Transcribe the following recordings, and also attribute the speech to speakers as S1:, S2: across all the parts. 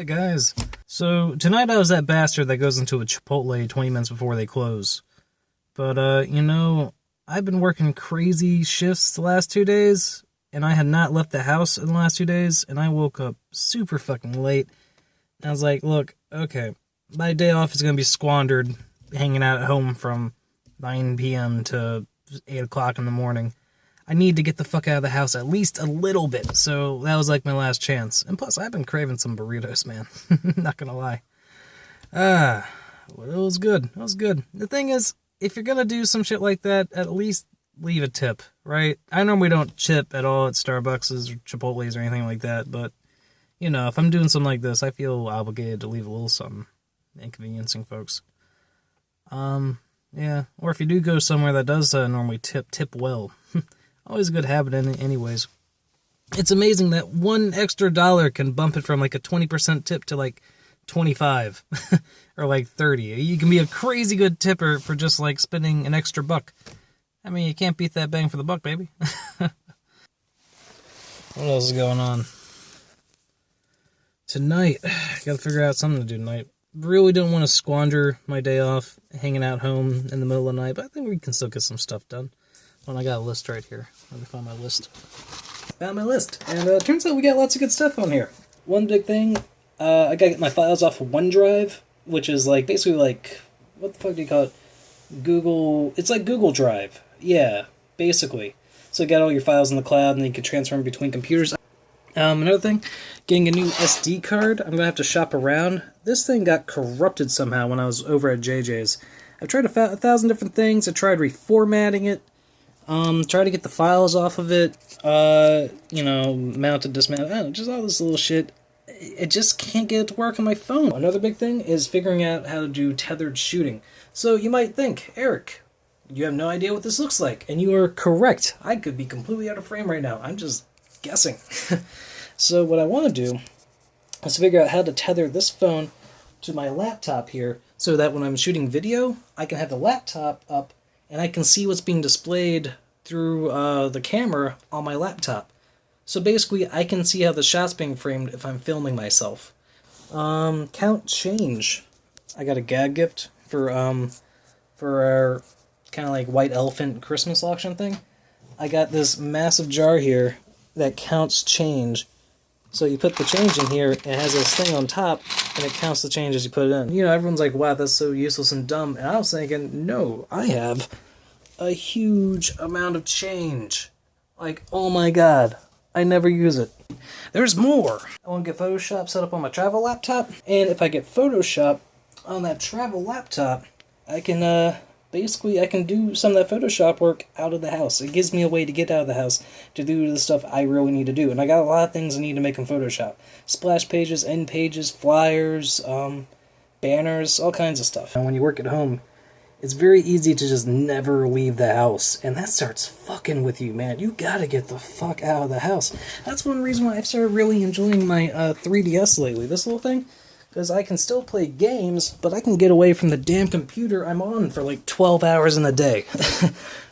S1: Hey guys, so tonight I was that bastard that goes into a Chipotle 20 minutes before they close. But, I've been working crazy shifts the last 2 days, and I had not left the house in the last 2 days, and I woke up super fucking late. And I was like, look, okay, my day off is going to be squandered hanging out at home from 9 p.m. to 8 o'clock in the morning. I need to get the fuck out of the house at least a little bit, so that was like my last chance. And plus, I've been craving some burritos, man. Not gonna lie. Well, it was good. It was good. The thing is, if you're gonna do some shit like that, at least leave a tip, right? I normally don't tip at all at Starbucks or Chipotle's or anything like that, but, if I'm doing something like this, I feel obligated to leave a little something, inconveniencing folks. Yeah. Or if you do go somewhere that does normally tip well. Always a good habit anyways. It's amazing that one extra dollar can bump it from like a 20% tip to like 25 or like 30. You can be a crazy good tipper for just like spending an extra buck. I mean, you can't beat that bang for the buck, baby. What else is going on? Tonight, I gotta figure out something to do tonight. Really don't want to squander my day off hanging out home in the middle of the night, but I think we can still get some stuff done. Well, I got a list right here. Let me find my list. Found my list. And it turns out we got lots of good stuff on here. One big thing, I gotta get my files off of OneDrive, which is like basically like, what the fuck do you call it? Google, it's like Google Drive. Yeah, basically. So you got all your files in the cloud and then you can transfer them between computers. Another thing, getting a new SD card. I'm gonna have to shop around. This thing got corrupted somehow when I was over at JJ's. I've tried a 1,000 different things. I tried reformatting it. Try to get the files off of it, mounted, dismounted, I don't know, just all this little shit. I just can't get it to work on my phone. Another big thing is figuring out how to do tethered shooting. So you might think, Eric, you have no idea what this looks like, and you are correct. I could be completely out of frame right now. I'm just guessing. So what I want to do is figure out how to tether this phone to my laptop here, so that when I'm shooting video, I can have the laptop up, and I can see what's being displayed through the camera on my laptop. So basically, I can see how the shot's being framed if I'm filming myself. Count change. I got a gag gift for our kind of like white elephant Christmas auction thing. I got this massive jar here that counts change. So you put the change in here, it has this thing on top, and it counts the change as you put it in. Everyone's like, wow, that's so useless and dumb. And I was thinking, no, I have a huge amount of change. Like, oh my god, I never use it. There's more. I want to get Photoshop set up on my travel laptop, and if I get Photoshop on that travel laptop, I can, basically, I can do some of that Photoshop work out of the house. It gives me a way to get out of the house to do the stuff I really need to do. And I got a lot of things I need to make in Photoshop. Splash pages, end pages, flyers, banners, all kinds of stuff. And when you work at home, it's very easy to just never leave the house. And that starts fucking with you, man. You gotta get the fuck out of the house. That's one reason why I've started really enjoying my 3DS lately. This little thing. Because I can still play games, but I can get away from the damn computer I'm on for like 12 hours in a day.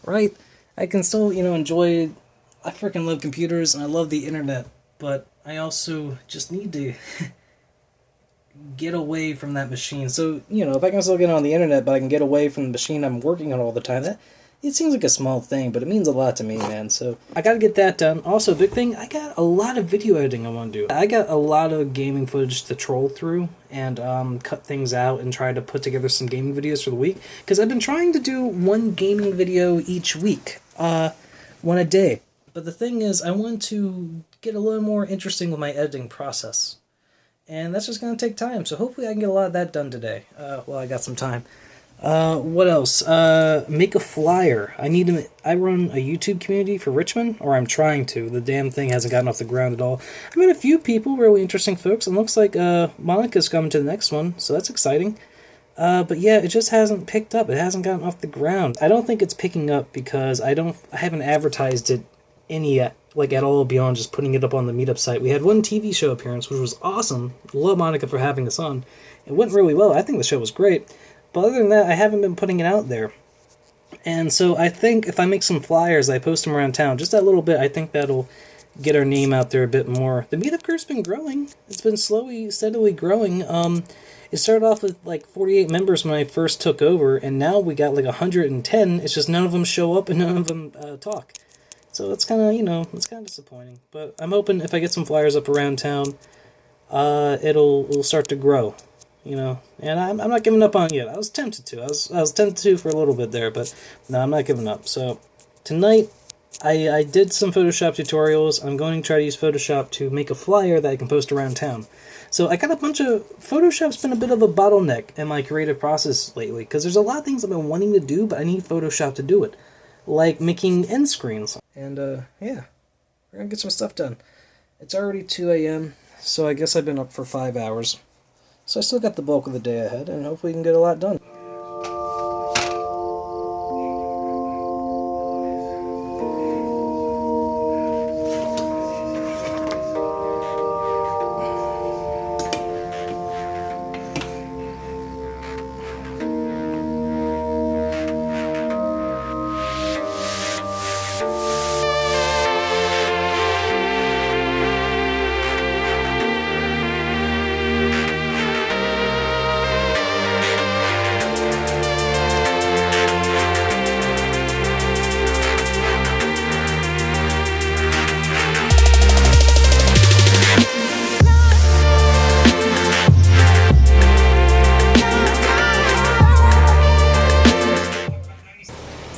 S1: Right? I can still, enjoy... I freaking love computers, and I love the internet, but I also just need to get away from that machine. So, if I can still get on the internet, but I can get away from the machine I'm working on all the time, it seems like a small thing, but it means a lot to me, man. So I gotta get that done. Also, big thing, I got a lot of video editing I want to do. I got a lot of gaming footage to troll through and cut things out and try to put together some gaming videos for the week. Because I've been trying to do one gaming video each week, one a day. But the thing is, I want to get a little more interesting with my editing process. And that's just going to take time, so hopefully I can get a lot of that done today. I got some time. What else? Make a flyer. I run a YouTube community for Richmond, or I'm trying to. The damn thing hasn't gotten off the ground at all. I met a few people, really interesting folks, and looks like, Monica's coming to the next one, so that's exciting. But yeah, it just hasn't picked up. It hasn't gotten off the ground. I don't think it's picking up because I haven't advertised it at all beyond just putting it up on the meetup site. We had one TV show appearance, which was awesome. Love Monica for having us on. It went really well. I think the show was great. But other than that, I haven't been putting it out there. And so I think if I make some flyers, I post them around town, just that little bit, I think that'll get our name out there a bit more. The meetup group's been growing. It's been slowly, steadily growing. It started off with like 48 members when I first took over, and now we got like 110. It's just none of them show up and none of them talk. So it's kind of, it's kind of disappointing. But I'm hoping if I get some flyers up around town, it'll start to grow, And I'm not giving up on it yet. I was tempted to. I was tempted to for a little bit there, but no, I'm not giving up. So tonight, I did some Photoshop tutorials. I'm going to try to use Photoshop to make a flyer that I can post around town. So I got a bunch of... Photoshop's been a bit of a bottleneck in my creative process lately, because there's a lot of things I've been wanting to do, but I need Photoshop to do it. Like making end screens. And, yeah. We're gonna get some stuff done. It's already 2 a.m., so I guess I've been up for 5 hours. So I still got the bulk of the day ahead, and hopefully we can get a lot done.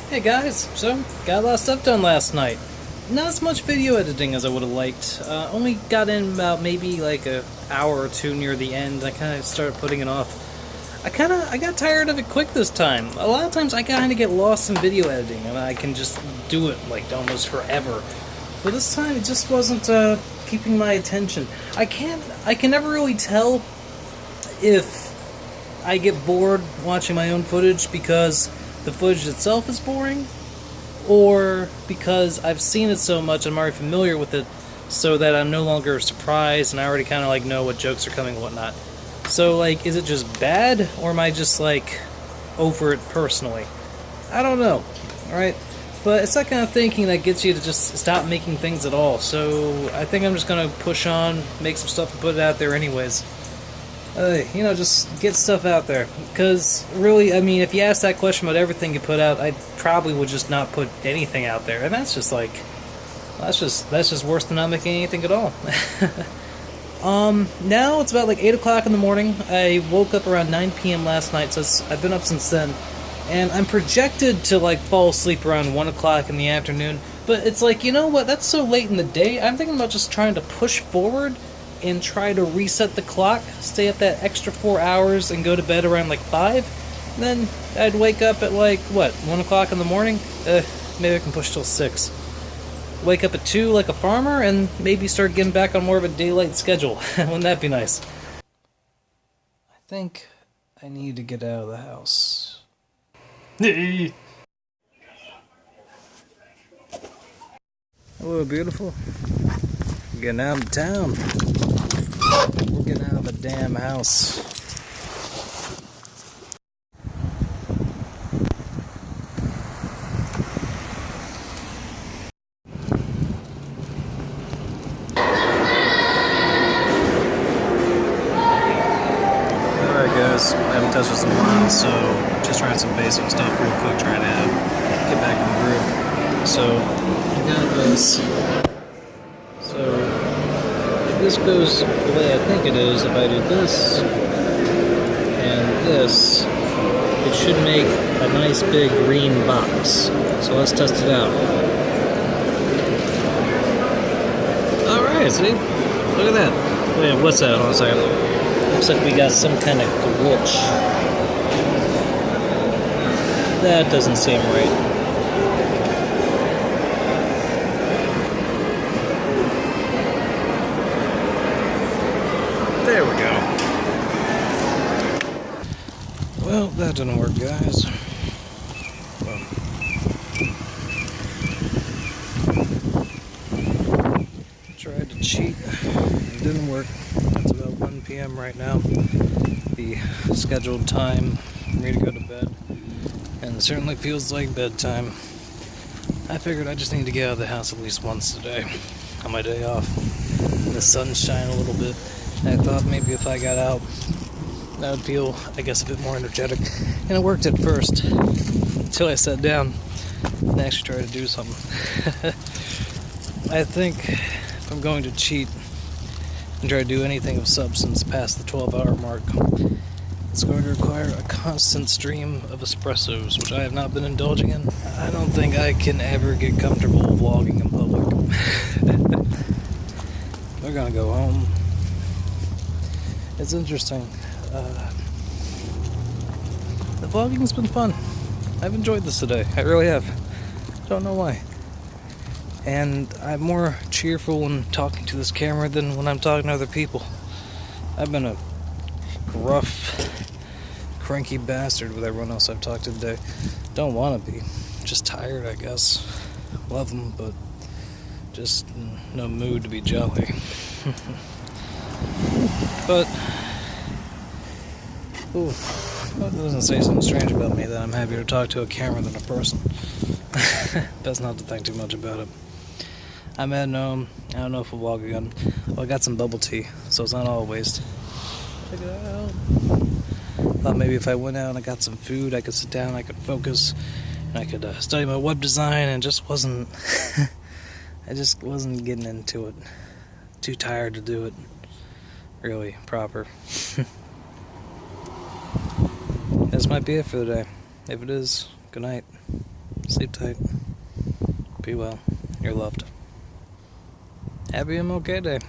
S1: Hey guys, so got a lot of stuff done last night. Not as much video editing as I would have liked. Only got in about maybe like an hour or two near the end. I kind of started putting it off. I got tired of it quick this time. A lot of times I kind of get lost in video editing and I can just do it like almost forever. But this time it just wasn't keeping my attention. I can never really tell if I get bored watching my own footage because the footage itself is boring, or because I've seen it so much I'm already familiar with it, so that I'm no longer surprised and I already kind of like know what jokes are coming and whatnot. So like, is it just bad, or am I just like over it personally? I don't know, alright? But it's that kind of thinking that gets you to just stop making things at all, so I think I'm just gonna push on, make some stuff and put it out there anyways. Just get stuff out there. Because, really, I mean, if you ask that question about everything you put out, I probably would just not put anything out there. And that's just like, that's just worse than not making anything at all. Now it's about like 8 o'clock in the morning. I woke up around 9 p.m. last night, so I've been up since then. And I'm projected to, like, fall asleep around 1 o'clock in the afternoon. But it's like, you know what, that's so late in the day, I'm thinking about just trying to push forward and try to reset the clock, stay up that extra 4 hours, and go to bed around like 5. And then I'd wake up at like, what, 1 o'clock in the morning? Maybe I can push till 6. Wake up at 2 like a farmer, and maybe start getting back on more of a daylight schedule. Wouldn't that be nice? I think I need to get out of the house. Hello, beautiful. We're getting out of town. We're getting out of the damn house. Alright guys, I haven't touched this in a while, so just trying some basic stuff real quick, trying to get back in the groove. So, I got this. So, if this goes the way I think it is, if I do this and this, it should make a nice big green box. So let's test it out. Alright, see? Look at that. Wait, what's that? Hold on a second. Looks like we got some kind of glitch. That doesn't seem right. There we go. Well, that didn't work, guys. Tried to cheat. It didn't work. It's about 1 p.m. right now. The scheduled time for me to go to bed. And it certainly feels like bedtime. I figured I just need to get out of the house at least once a day. on my day off. And the sun's shining a little bit. And I thought maybe if I got out, I would feel, I guess, a bit more energetic. And it worked at first, until I sat down and actually tried to do something. I think if I'm going to cheat and try to do anything of substance past the 12-hour mark, it's going to require a constant stream of espressos, which I have not been indulging in. I don't think I can ever get comfortable vlogging in public. We're gonna go home. It's interesting. The vlogging's been fun. I've enjoyed this today. I really have. Don't know why. And I'm more cheerful when talking to this camera than when I'm talking to other people. I've been a gruff, cranky bastard with everyone else I've talked to today. Don't want to be. Just tired, I guess. Love them, but just in no mood to be jolly. But, ooh, that doesn't say something strange about me that I'm happier to talk to a camera than a person. Best not to think too much about it. I'm at home. I don't know if we'll vlog again. Well, I got some bubble tea, so it's not all a waste. Check it out. Thought maybe if I went out and I got some food, I could sit down, I could focus, and I could study my web design, and just wasn't. I just wasn't getting into it. Too tired to do it. Really proper. This might be it for the day. If it is, good night. Sleep tight. Be well. You're loved. Happy MLK Day.